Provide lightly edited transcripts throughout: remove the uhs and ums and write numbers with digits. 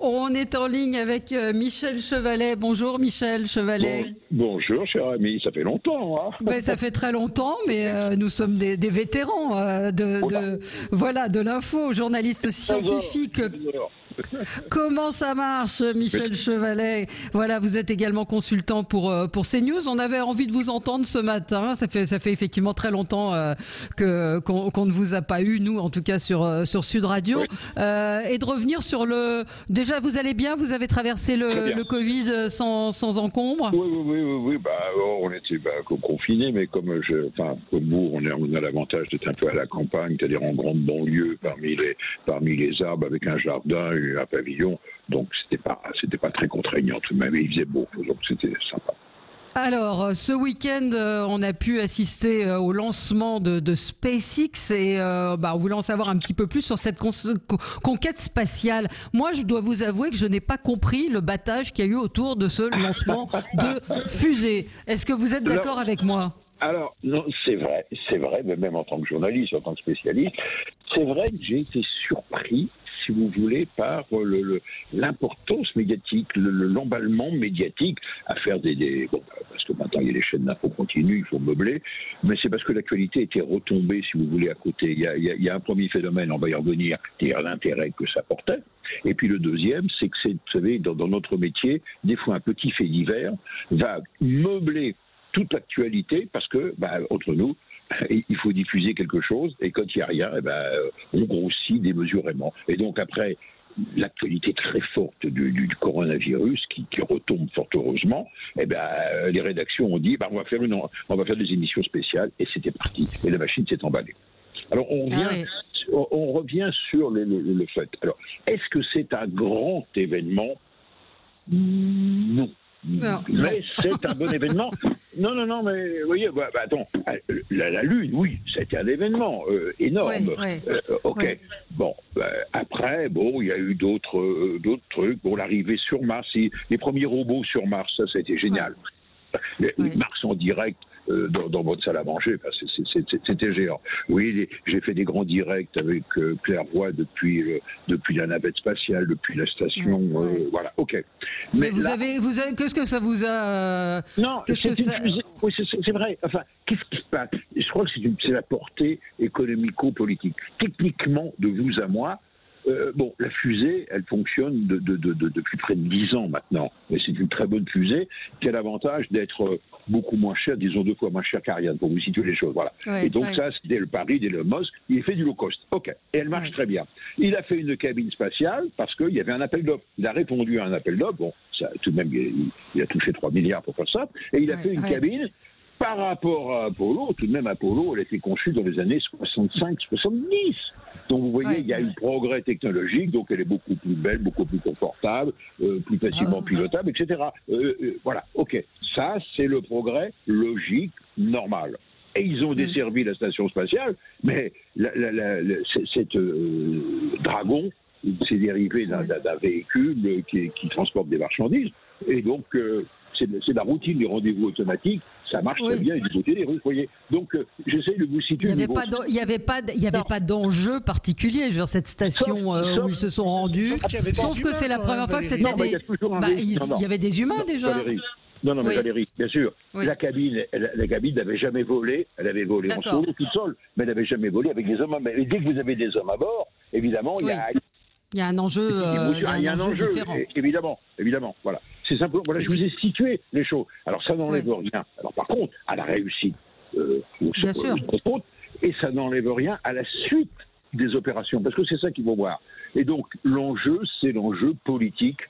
On est en ligne avec Michel Chevalet. Bonjour Michel Chevalet. Bonjour cher ami, ça fait longtemps. Hein, ben, ça fait très longtemps, mais nous sommes des vétérans de l'info, journalistes scientifiques. Comment ça marche, Michel Chevalet? Voilà, vous êtes également consultant pour CNews. On avait envie de vous entendre ce matin. Ça fait effectivement très longtemps qu'on ne vous a pas eu, nous, en tout cas sur Sud Radio. Oui. Et de revenir sur le... Déjà, vous allez bien? Vous avez traversé le Covid sans encombre? Oui. On était confinés, mais comme vous, on a l'avantage d'être un peu à la campagne, c'est-à-dire en grande banlieue, parmi les arbres, avec un jardin, un pavillon, donc c'était pas très contraignant tout de même, il faisait beau, donc c'était sympa. Alors, ce week-end, on a pu assister au lancement de SpaceX et on voulait en savoir un petit peu plus sur cette conquête spatiale. Moi, je dois vous avouer que je n'ai pas compris le battage qu'il y a eu autour de ce lancement de fusée. Est-ce que vous êtes d'accord avec moi ? Alors, non, c'est vrai, mais même en tant que journaliste, en tant que spécialiste, c'est vrai que j'ai été surpris, si vous voulez, par l'importance médiatique, l'emballement médiatique à faire parce que maintenant il y a les chaînes d'infos continues, il faut meubler, mais c'est parce que l'actualité était retombée, si vous voulez, à côté. Il y a un premier phénomène, on va y revenir, c'est l'intérêt que ça portait. Et puis le deuxième, c'est que vous savez, dans notre métier, des fois un petit fait divers va meubler toute l'actualité parce que, entre nous, il faut diffuser quelque chose et quand il n'y a rien, on grossit démesurément. Et donc après, l'actualité très forte du coronavirus qui retombe fort heureusement, les rédactions ont dit on va faire des émissions spéciales et c'était parti. Et la machine s'est emballée. Alors on revient sur le fait. Alors, est-ce que c'est un grand événement? Non. Mais c'est un bon événement. Non, mais vous voyez, attends, la Lune, oui, c'était un événement énorme. Oui. Ok. Oui. Bon, après, il y a eu d'autres trucs. Bon, l'arrivée sur Mars, les premiers robots sur Mars, ça a été génial. Oui. Mars en direct dans votre salle à manger, c'était géant. Oui, j'ai fait des grands directs avec Claire Voix depuis la navette spatiale, depuis la station. Voilà, ok. Mais vous avez, qu'est-ce que ça vous a Non, oui, c'est vrai. Enfin, qu'est-ce qui se passe? Je crois que c'est la portée économico-politique. Techniquement, de vous à moi. La fusée, elle fonctionne depuis près de 10 ans maintenant. Et c'est une très bonne fusée qui a l'avantage d'être beaucoup moins chère, disons 2 fois moins chère qu'Ariane, pour vous situer les choses. Voilà. Et donc ça, c'était le pari d'Elon Musk. Il fait du low cost. OK. Et elle marche très bien. Il a fait une cabine spatiale parce qu'il y avait un appel d'offres. Il a répondu à un appel d'offres. Bon, ça, tout de même, il a touché 3 milliards pour faire ça. Et il a fait une cabine. Par rapport à Apollo, tout de même, Apollo, elle a été conçue dans les années 65-70. Donc, vous voyez, il y a eu progrès technologique, donc elle est beaucoup plus belle, beaucoup plus confortable, plus facilement pilotable, etc. Voilà, ok. Ça, c'est le progrès logique, normal. Et ils ont desservi la station spatiale, mais cette Dragon, c'est dérivé d'un véhicule qui transporte des marchandises. Et donc, c'est la routine des rendez-vous automatiques. Ça marche très bien et du côté des Russes, vous voyez. Donc, j'essaie de vous situer. Il n'y avait pas d'enjeu particulier. Je veux dire, cette station où ils se sont rendus. Sauf que c'est la première fois que c'était il y avait des humains déjà. Non, mais Valérie, bien sûr. Oui. La cabine n'avait jamais volé. Elle avait volé en solo, toute seule, mais elle n'avait jamais volé avec des hommes. Et dès que vous avez des hommes à bord, évidemment, il y a un enjeu. Il y a un enjeu différent. Évidemment, voilà. C'est simplement, voilà, je vous ai situé les choses. Alors, ça n'enlève rien. Alors, par contre, à la réussite, bien sûr. Et ça n'enlève rien à la suite des opérations, parce que c'est ça qu'il faut voir. Et donc, l'enjeu, c'est l'enjeu politique,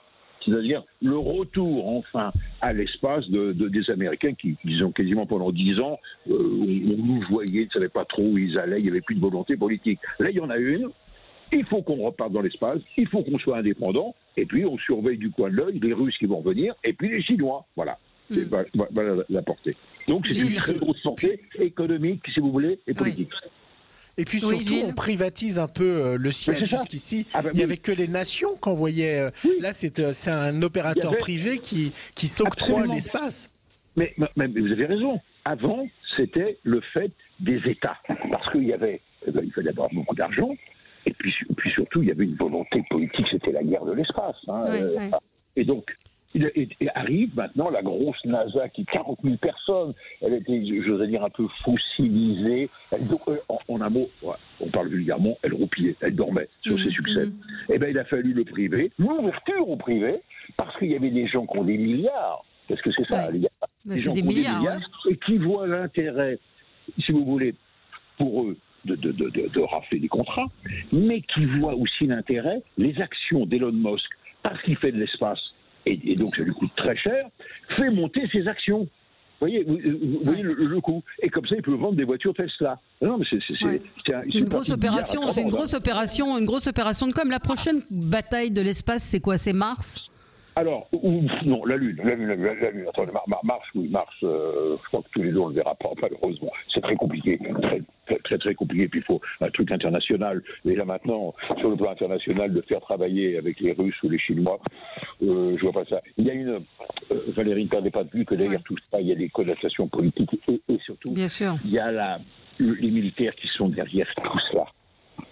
c'est-à-dire le retour, enfin, à l'espace des Américains qui, disons, quasiment pendant 10 ans, on nous voyait, ne savait pas trop où ils allaient, il n'y avait plus de volonté politique. Là, il y en a une. Il faut qu'on reparte dans l'espace, il faut qu'on soit indépendant, et puis on surveille du coin de l'œil les Russes qui vont revenir, et puis les Chinois. Voilà. Voilà la portée. Donc c'est une très grosse portée économique, si vous voulez, et politique. Et puis surtout, on privatise un peu le ciel. Jusqu'ici, il n'y avait que les nations qu'on voyait. Là, c'est un opérateur privé qui s'octroie l'espace. Mais vous avez raison. Avant, c'était le fait des États. Parce qu'il y avait, il fallait avoir un moment d'argent. Et puis surtout, il y avait une volonté politique, c'était la guerre de l'espace. Hein, Et donc, et arrive maintenant la grosse NASA qui 40 000 personnes, elle était, j'oserais dire, un peu fossilisée. Donc, en un mot, on parle vulgairement, elle roupillait, elle dormait sur ses succès. Eh bien, il a fallu le privé, l'ouverture au privé, parce qu'il y avait des gens qui ont des milliards. Parce que c'est ça, il y a des gens qui ont des milliards et qui voient l'intérêt, si vous voulez, pour eux, de rafler des contrats, mais qui voient aussi l'intérêt, les actions d'Elon Musk, parce qu'il fait de l'espace, et donc ça lui coûte très cher, fait monter ses actions. Vous voyez le coût. Et comme ça, il peut vendre des voitures Tesla. Non, mais c'est une grosse opération. C'est une grosse opération de com. La prochaine bataille de l'espace, c'est quoi? C'est Mars? Alors, non, la Lune. Attendez, Mars, je crois que tous les deux on ne le verra pas, malheureusement. C'est très compliqué, très compliqué. Puis il faut un truc international. Et là maintenant, sur le plan international, de faire travailler avec les Russes ou les Chinois, je vois pas ça. Il y a Valérie, ne perdez pas de vue que derrière tout ça, il y a des connotations politiques et surtout, bien sûr, il y a les militaires qui sont derrière tout cela.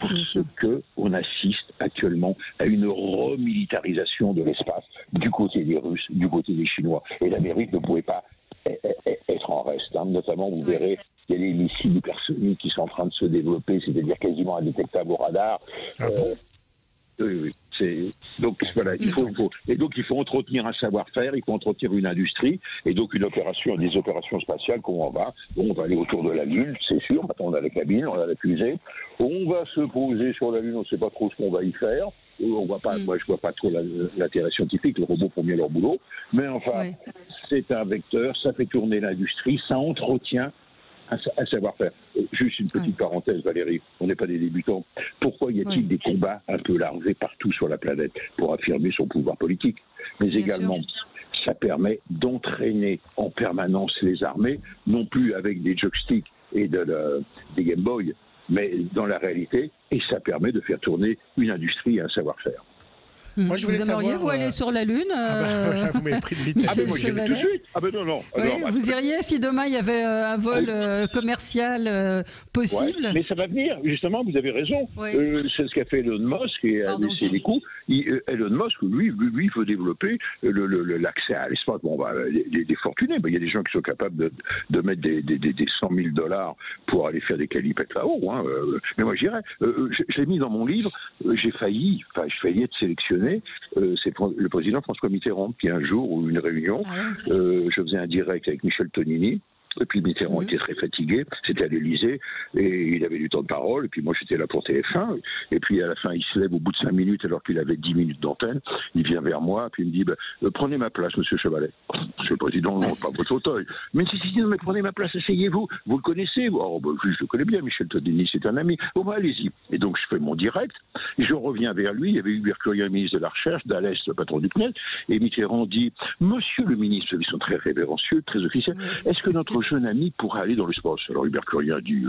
Parce qu'on assiste actuellement à une remilitarisation de l'espace du côté des Russes, du côté des Chinois. Et l'Amérique ne pouvait pas être en reste. Hein. Notamment, vous verrez, il y a des missiles hypersoniques qui sont en train de se développer, c'est-à-dire quasiment indétectables au radar. Oui. Donc voilà, il faut entretenir un savoir-faire, il faut entretenir une industrie, et donc des opérations spatiales. Comment on va? Bon, on va aller autour de la Lune, c'est sûr. Maintenant, on a la cabine, on a la fusée. On va se poser sur la Lune, on ne sait pas trop ce qu'on va y faire. On voit pas, moi, je vois pas trop l'intérêt scientifique. Les robots font bien leur boulot, mais enfin, c'est un vecteur, ça fait tourner l'industrie, ça entretient un savoir-faire. Juste une petite parenthèse, Valérie, on n'est pas des débutants. Pourquoi y a-t-il des combats un peu larvés partout sur la planète? Pour affirmer son pouvoir politique. Mais également, ça permet d'entraîner en permanence les armées, non plus avec des joysticks et des Game Boy, mais dans la réalité, et ça permet de faire tourner une industrie et un savoir-faire. Moi, je voulais savoir. Vous aller sur la Lune vous m'avez pris de vitesse. Moi, j'irai tout de suite. Non. Vous iriez si demain il y avait un vol commercial possible? Mais ça va venir, justement, vous avez raison. C'est ce qu'a fait Elon Musk et a laissé les coups. Elon Musk, lui, veut développer l'accès à l'espace. Bon, des fortunés, il y a des gens qui sont capables de mettre des $100 000 pour aller faire des calipettes là-haut. Hein. Mais moi, j'irais. Je l'ai mis dans mon livre, j'ai failli être sélectionné. C'est le président François Mitterrand qui, un jour, ou une réunion, je faisais un direct avec Michel Tonini. Et puis Mitterrand était très fatigué, c'était à l'Élysée, et il avait du temps de parole, et puis moi j'étais là pour TF1, et puis à la fin il se lève au bout de 5 minutes alors qu'il avait 10 minutes d'antenne, il vient vers moi, puis il me dit prenez ma place, monsieur Chevalet. Monsieur le président, non, pas votre fauteuil. Mais si, mais prenez ma place, asseyez-vous, vous le connaissez? Je le connais bien, Michel Tonini, c'est un ami. Bon, allez-y. Et donc je fais mon direct, je reviens vers lui, il y avait Hubert Curien, ministre de la Recherche, Dallès, le patron du CNED, et Mitterrand dit, monsieur le ministre, ils sont très révérencieux, très officiels, est-ce que notre jeune ami pourrait aller dans l'espace? Alors Hubert Curien dit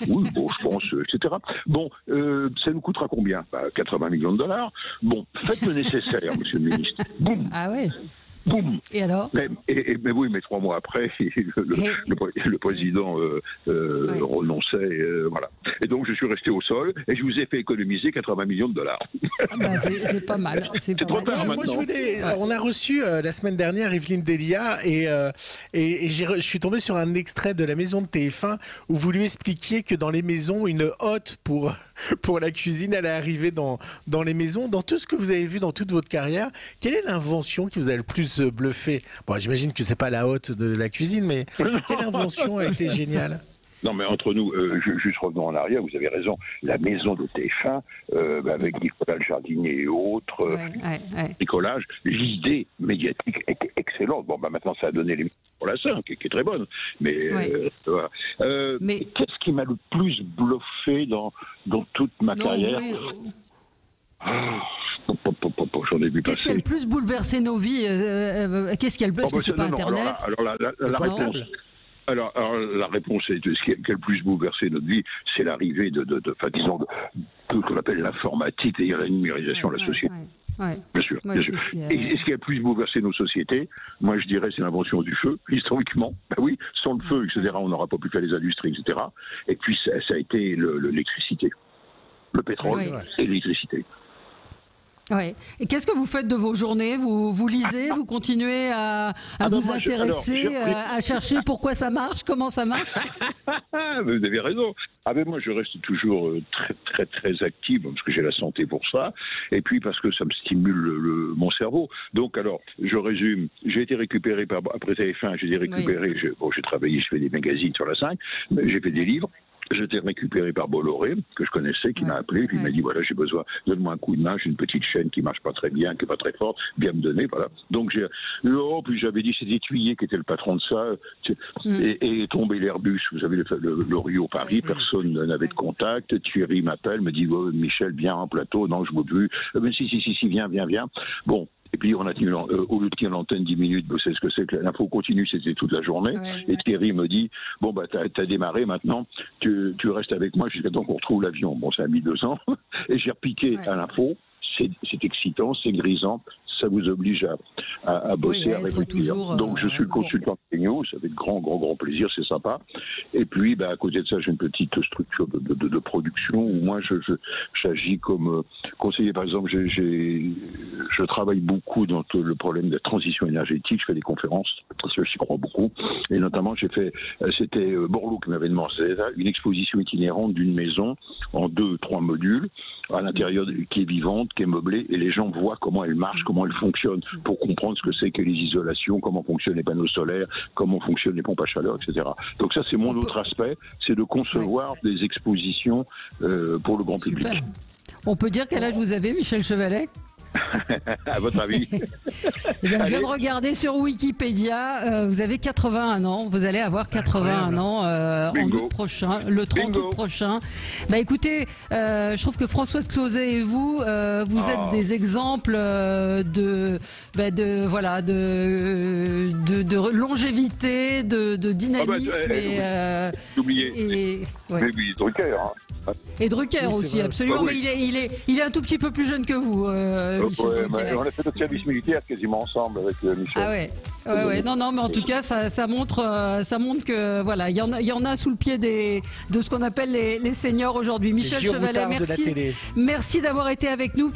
oui, bon, je pense, etc. Bon, ça nous coûtera combien? 80 millions de $. Bon, faites le nécessaire, monsieur le ministre. Boum. Ah ouais. Boum. Et alors? Mais oui, mais 3 mois après, le président renonçait, voilà. Et donc je suis resté au sol et je vous ai fait économiser 80 millions de $. C'est pas mal. C'est trop tard maintenant. On a reçu la semaine dernière Evelyne Delia et je suis tombé sur un extrait de la maison de TF1 où vous lui expliquiez que dans les maisons, une hotte pour la cuisine allait arriver dans les maisons. Dans tout ce que vous avez vu dans toute votre carrière, quelle est l'invention qui vous a le plus bluffé? Bon, j'imagine que c'est pas la hotte de la cuisine, mais quelle invention a été géniale? Non, mais entre nous, juste revenons en arrière, vous avez raison, la maison de TF1, avec Nicolas le Jardinier et autres, bricolage, l'idée médiatique était excellente. Bon, maintenant, ça a donné l'émission pour la 5, qui est très bonne. Mais, voilà. Mais qu'est-ce qui m'a le plus bluffé dans toute ma carrière? J'en ai vu passer. Qu'est-ce qui a le plus bouleversé nos vies? Qu'est-ce qui a le plus? Est-ce que c'est pas Internet? Alors, la réponse, c'est ce qui a le plus bouleversé notre vie, c'est l'arrivée de disons, tout ce qu'on appelle l'informatique, c'est-à-dire la numérisation de la société. Bien sûr. Et ce qui a le plus bouleversé nos sociétés, moi je dirais, c'est l'invention du feu, historiquement. Oui, sans le feu, etc., on n'aura pas pu faire les industries, etc. Et puis ça a été l'électricité. le pétrole Oui. et l'électricité. Ouais. Et qu'est-ce que vous faites de vos journées? Vous lisez, vous continuez à vous intéresser, à chercher pourquoi ça marche, comment ça marche? Vous avez raison. Ah ben moi je reste toujours très très très actif parce que j'ai la santé pour ça et puis parce que ça me stimule mon cerveau. Donc alors je résume, j'ai été récupéré après TF1, j'ai été récupéré, j'ai travaillé, je fais des magazines sur la 5, j'ai fait des livres. J'étais récupéré par Bolloré, que je connaissais, qui m'a appelé, puis il m'a dit voilà, j'ai besoin, donne-moi un coup de main, j'ai une petite chaîne qui marche pas très bien, qui est pas très forte, bien me donner, voilà. Donc puis j'avais dit, c'est Étuyer qui était le patron de ça, et est tombé l'Airbus, vous savez, le Rio Paris, personne n'avait de contact, Thierry m'appelle, me dit Michel, viens en plateau, non, je veux plus, mais si, viens. Bon. Et puis on a tenu, au lieu de tenir l'antenne 10 minutes, vous savez ce que c'est que l'info continue, c'était toute la journée. Et Thierry me dit, bon bah t'as démarré maintenant, tu restes avec moi jusqu'à temps qu'on retrouve l'avion. Bon, ça a mis 2 ans. Et j'ai repiqué à l'info, c'est excitant, c'est grisant, ça vous oblige à bosser, à réfléchir. Donc je suis le consultant de Peigno, ça fait de grand plaisir, c'est sympa. Et puis à côté de ça, j'ai une petite structure de production où moi j'agis comme conseiller. Par exemple, je travaille beaucoup dans le problème de la transition énergétique, je fais des conférences, parce que j'y crois beaucoup. Et notamment c'était Borloo qui m'avait demandé une exposition itinérante d'une maison en 2-3 modules, à l'intérieur qui est vivante, qui est meublée, et les gens voient comment elle marche, comment elle fonctionne, pour comprendre ce que c'est que les isolations, comment fonctionnent les panneaux solaires, comment fonctionnent les pompes à chaleur, etc. Donc ça, c'est mon autre aspect, c'est de concevoir des expositions pour le grand public. On peut dire quel âge vous avez, Michel Chevalet? À votre avis? Je viens de regarder sur Wikipédia, vous avez 81 ans, vous allez avoir 81 ans en août prochain, le 30 août prochain. Écoutez, je trouve que François de Closet et vous êtes des exemples de longévité, de dynamisme et Drucker, hein. Et Drucker aussi, absolument. Mais il est un tout petit peu plus jeune que vous, Michel. On a fait notre service militaire quasiment ensemble avec Michel. Ah ouais. Non, mais en tout cas, ça montre que voilà, il y en a sous le pied de ce qu'on appelle les seniors aujourd'hui. Michel Chevalet, merci d'avoir été avec nous.